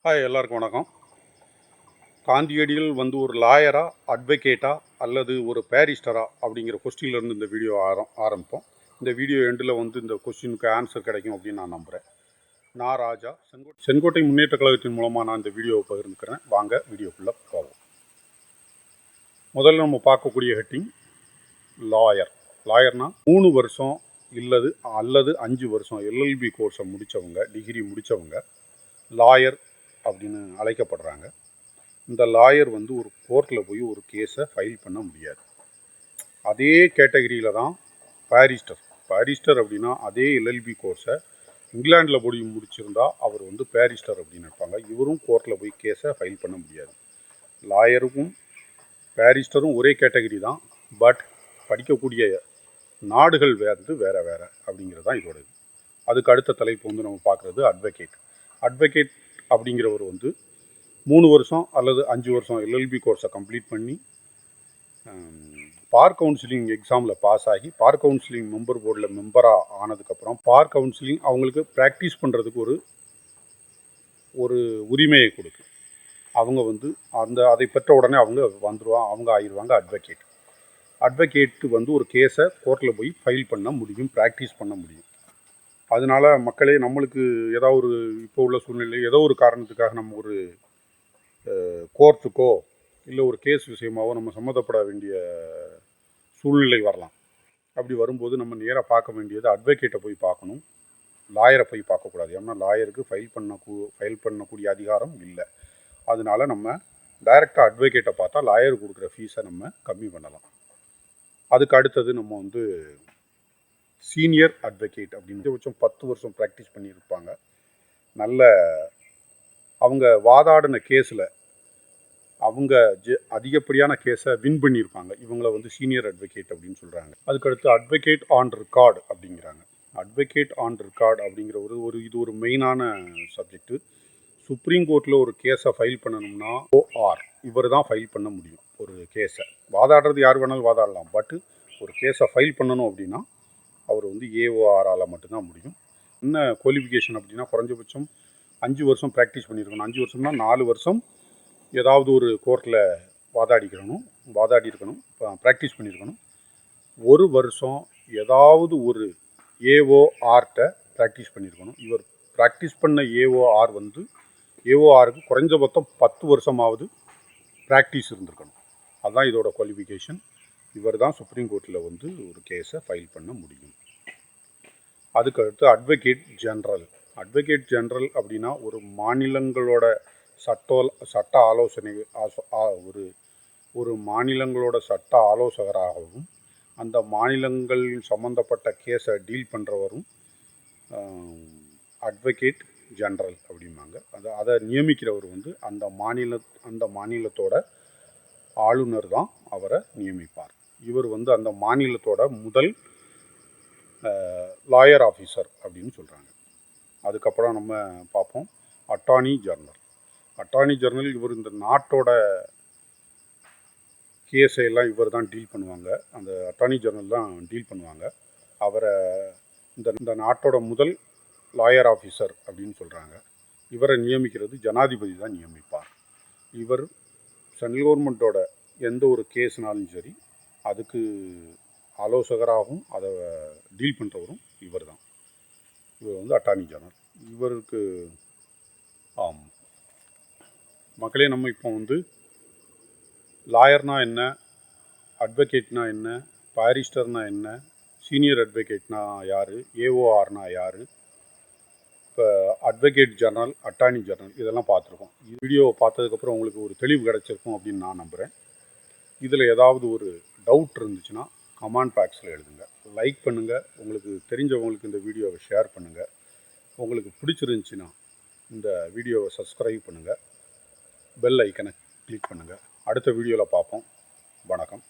Hi, எல்லாருக்கும் வணக்கம். காந்தியடிகள் வந்து ஒரு லாயரா, அட்வொகேட்டா அல்லது ஒரு பேரிஸ்டரா அப்படிங்கிற கொஸ்டின்லேருந்து இந்த வீடியோ ஆரம்பிப்போம். இந்த வீடியோ எண்டில் வந்து இந்த கொஸ்டினுக்கு ஆன்சர் கிடைக்கும் அப்படின்னு நான் நம்புகிறேன். நான் ராஜா, செங்கோட்டை முன்னேற்ற கழகத்தின் மூலமாக நான் இந்த வீடியோவை பகிர்ந்துக்கிறேன். வாங்க வீடியோக்குள்ளே போவோம். முதல்ல நம்ம பார்க்கக்கூடிய ஹெட்டிங் லாயர். லாயர்னா 3 வருஷம் அல்லது 5 வருஷம் எல்எல்பி கோர்ஸை முடித்தவங்க, டிகிரி முடித்தவங்க லாயர் அப்படின்னு அழைக்கப்படுறாங்க. இந்த லாயர் வந்து ஒரு கோர்ட்டில் போய் ஒரு கேஸை ஃபைல் பண்ண முடியாது. அதே கேட்டகரியில் தான் பாரிஸ்டர். பாரிஸ்டர் அப்படின்னா அதே எல்எல்பி கோர்ஸை இங்கிலாண்டில் போய் முடிச்சிருந்தா அவர் வந்து பாரிஸ்டர் அப்படின்னு இருப்பாங்க. இவரும் கோர்ட்டில் போய் கேஸை ஃபைல் பண்ண முடியாது. லாயருக்கும் பாரிஸ்டரும் ஒரே கேட்டகரி தான். பட் படிக்கக்கூடிய நாடுகள் வந்து வேறு வேறு அப்படிங்கிறது தான் இதோட இது. அதுக்கு அடுத்த தலைப்பு வந்து நம்ம பார்க்குறது அட்வொகேட். அட்வொகேட் அப்படிங்கிறவர் வந்து 3 வருஷம் அல்லது 5 வருஷம் எல்எல்பி கோர்ஸை கம்ப்ளீட் பண்ணி பார் கவுன்சிலிங் எக்ஸாமில் பாஸ் ஆகி பார் கவுன்சிலிங் மெம்பர் போர்டில் மெம்பராக ஆனதுக்கப்புறம் பார் கவுன்சிலிங் அவங்களுக்கு ப்ராக்டிஸ் பண்ணுறதுக்கு ஒரு உரிமையை கொடுக்கும். அவங்க வந்து அதை பெற்ற உடனே அவங்க ஆயிடுவாங்க அட்வொகேட். அட்வொகேட்டு வந்து ஒரு கேஸை கோர்ட்டில் போய் ஃபைல் பண்ண முடியும், ப்ராக்டிஸ் பண்ண முடியும். அதனால் மக்களே, நம்மளுக்கு ஏதாவது இப்போ உள்ள சூழ்நிலை ஏதோ ஒரு காரணத்துக்காக நம்ம ஒரு கோர்ட்டுக்கோ இல்லை ஒரு கேஸ் விஷயமாவோ நம்ம சம்மந்தப்பட வேண்டிய சூழ்நிலை வரலாம். அப்படி வரும்போது நம்ம நேராக பார்க்க வேண்டியது அட்வொகேட்டை போய் பார்க்கணும், லாயரை போய் பார்க்கக்கூடாது. ஏன்னா லாயருக்கு ஃபைல் பண்ணக்கூடிய அதிகாரம் இல்லை. அதனால நம்ம டைரெக்டாக அட்வொகேட்டை பார்த்தா லாயர் கொடுக்குற ஃபீஸை நம்ம கம்மி பண்ணலாம். அதுக்கு அடுத்தது நம்ம வந்து சீனியர் அட்வொகேட் அப்படின்னு கொஞ்சம் 10 வருஷம் ப்ராக்டிஸ் பண்ணியிருப்பாங்க. நல்ல அவங்க வாதாடின கேஸில் அவங்க அதிகப்படியான கேஸை வின் பண்ணியிருப்பாங்க. இவங்களை வந்து சீனியர் அட்வொகேட் அப்படின்னு சொல்கிறாங்க. அதுக்கடுத்து அட்வொகேட் ஆன் ரெக்கார்டு அப்படிங்கிறாங்க. அட்வொகேட் ஆன் ரெக்கார்டு அப்படிங்கிற இது ஒரு மெயினான சப்ஜெக்டு. சுப்ரீம் கோர்ட்டில் ஒரு கேஸை ஃபைல் பண்ணணும்னா ஓஆர் இவர் தான் ஃபைல் பண்ண முடியும். ஒரு கேஸை வாதாடுறது யார் வேணாலும் வாதாடலாம். பட்டு ஒரு கேஸை ஃபைல் பண்ணணும் அப்படின்னா அவர் வந்து ஏஓஆரால் மட்டும்தான் முடியும். என்ன குவாலிஃபிகேஷன் அப்படின்னா குறைஞ்சபட்சம் 5 வருஷம் ப்ராக்டிஸ் பண்ணியிருக்கணும். 5 வருஷம்னா 4 வருஷம் ஏதாவது ஒரு கோர்ட்டில் வாதாடி இருக்கணும், ப்ராக்டிஸ் பண்ணியிருக்கணும். 1 வருஷம் ஏதாவது ஒரு ஏஓஆர்கிட்ட ப்ராக்டிஸ் பண்ணியிருக்கணும். இவர் ப்ராக்டிஸ் பண்ண ஏஓஆருக்கு குறைஞ்சபட்சம் 10 வருஷமாவது ப்ராக்டிஸ் இருந்திருக்கணும். அதுதான் இதோட குவாலிஃபிகேஷன். இவர் தான் சுப்ரீம் கோர்ட்டில் வந்து ஒரு கேஸை ஃபைல் பண்ண முடியும். அதுக்கடுத்து அட்வொகேட் ஜெனரல். அட்வொகேட் ஜெனரல் அப்படின்னா ஒரு மாநிலங்களோட சட்ட ஆலோசனை ஒரு மாநிலங்களோட சட்ட ஆலோசகராகவும் அந்த மாநிலங்கள் சம்மந்தப்பட்ட கேஸை டீல் பண்ணுறவரும் அட்வொகேட் ஜெனரல் அப்படிம்பாங்க. அதை நியமிக்கிறவர் வந்து அந்த மாநிலத்தோட ஆளுநர் தான் அவரை நியமிப்பார். இவர் வந்து அந்த மாநிலத்தோட முதல் லாயர் ஆஃபீஸர் அப்படின்னு சொல்கிறாங்க. அதுக்கப்புறம் நம்ம பார்ப்போம் அட்டார்னி ஜெனரல். அட்டார்னி ஜெனரல் இவர் இந்த நாட்டோட கேஸை எல்லாம் இவர் தான் டீல் பண்ணுவாங்க. அந்த அட்டார்னி ஜெனரல் தான் டீல் பண்ணுவாங்க. அவரை இந்த நாட்டோட முதல் லாயர் ஆஃபீஸர் அப்படின்னு சொல்கிறாங்க. இவரை நியமிக்கிறது ஜனாதிபதி தான் நியமிப்பார். இவர் சென்ட்ரல் கவர்மெண்ட்டோட எந்த ஒரு கேஸ்னாலும் சரி அதுக்கு ஆலோசகராகவும் அதை டீல் பண்ணுறவரும் இவர் தான். இவர் வந்து அட்டார்னி ஜெனரல். இவருக்கு மக்களே, நம்ம இப்போ வந்து லாயர்னா என்ன, அட்வொகேட்னா என்ன, பாரிஸ்டர்னா என்ன, சீனியர் அட்வொகேட்னா யார், ஏஓஆர்னா யார், இப்போ அட்வொகேட் ஜெனரல், அட்டார்னி ஜெனரல் இதெல்லாம் பார்த்துருக்கோம். வீடியோவை பார்த்ததுக்கப்புறம் உங்களுக்கு ஒரு தெளிவு கிடச்சிருக்கும் அப்படின்னு நான் நம்புகிறேன். இதில் ஏதாவது ஒரு டவுட் இருந்துச்சுன்னா கமெண்ட் பாக்ஸில் எழுதுங்க, லைக் பண்ணுங்கள், உங்களுக்கு தெரிஞ்சவங்களுக்கு இந்த வீடியோவை ஷேர் பண்ணுங்கள். உங்களுக்கு பிடிச்சிருந்துச்சின்னா இந்த வீடியோவை சப்ஸ்கிரைப் பண்ணுங்கள், பெல் ஐக்கனை கிளிக் பண்ணுங்கள். அடுத்த வீடியோவில் பார்ப்போம். வணக்கம்.